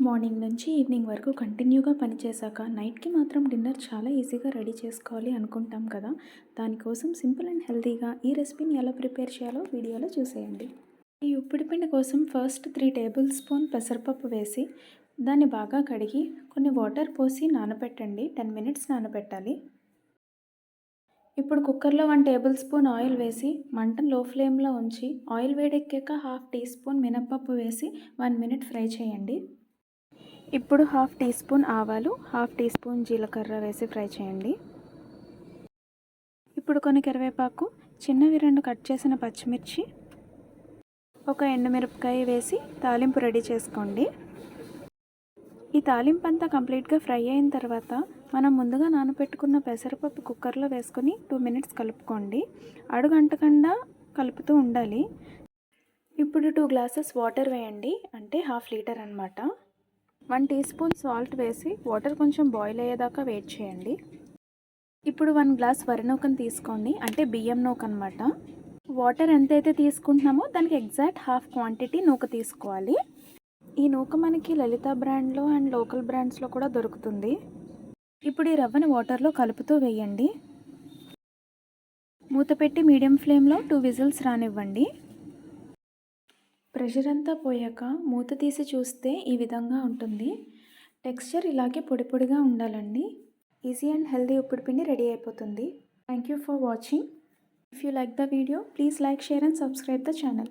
Morning నుంచి evening వరకు కంటిన్యూగా పనిచేశాక నైట్కి మాత్రం డిన్నర్ చాలా ఈజీగా రెడీ చేసుకోవాలి అనుకుంటాం కదా. దానికోసం సింపుల్ అండ్ హెల్తీగా ఈ రెసిపీని ఎలా ప్రిపేర్ చేయాలో వీడియోలో చూసేయండి. ఈ ఉప్పిడి పిండి కోసం ఫస్ట్ 3 టేబుల్ స్పూన్ పెసరపప్పు వేసి దాన్ని బాగా కడిగి కొన్ని వాటర్ పోసి నానబెట్టండి. 10 మినిట్స్ నానబెట్టాలి. ఇప్పుడు కుక్కర్లో 1 టేబుల్ స్పూన్ ఆయిల్ వేసి మంటను లో ఫ్లేమ్లో ఉంచి ఆయిల్ వేడెక్కాక 1/2 టీ స్పూన్ మినప్పప్పు వేసి 1 మినిట్ ఫ్రై చేయండి. ఇప్పుడు 1/2 టీ స్పూన్ ఆవాలు, 1/2 టీ స్పూన్ జీలకర్ర వేసి ఫ్రై చేయండి. ఇప్పుడు కొన్ని కరివేపాకు, చిన్నవి 2 కట్ చేసిన పచ్చిమిర్చి, ఒక ఎండుమిరపకాయ వేసి తాలింపు రెడీ చేసుకోండి. ఈ తాలింపు అంతా కంప్లీట్గా ఫ్రై అయిన తర్వాత మనం ముందుగా నానబెట్టుకున్న పెసరపప్పు కుక్కర్లో వేసుకొని 2 మినిట్స్ కలుపుకోండి. అడుగంటకుండా కలుపుతూ ఉండాలి. ఇప్పుడు 2 గ్లాసెస్ వాటర్ వేయండి, అంటే 1/2 లీటర్ అన్నమాట. 1 టీ స్పూన్ సాల్ట్ వేసి వాటర్ కొంచెం బాయిల్ అయ్యేదాకా వెయిట్ చేయండి. ఇప్పుడు 1 గ్లాస్ వరి నూకను తీసుకోండి, అంటే బియ్యం నూక అన్నమాట. వాటర్ ఎంతైతే తీసుకుంటున్నామో దానికి ఎగ్జాక్ట్ హాఫ్ క్వాంటిటీ నూక తీసుకోవాలి. ఈ నూక మనకి లలిత బ్రాండ్లో అండ్ లోకల్ బ్రాండ్స్లో కూడా దొరుకుతుంది. ఇప్పుడు ఈ రవ్వని వాటర్లో కలుపుతూ వేయండి. మూత పెట్టి మీడియం ఫ్లేమ్లో 2 విజిల్స్ రానివ్వండి. ప్రెషర్ అంతా పోయాక మూత తీసి చూస్తే ఈ విధంగా ఉంటుంది. టెక్స్చర్ ఇలాగే పొడి పొడిగా ఉండాలండి. ఈజీ అండ్ హెల్తీ ఉప్పిడి పిండి రెడీ అయిపోతుంది. Thank you for watching. If you like the video, please like, share and subscribe the channel.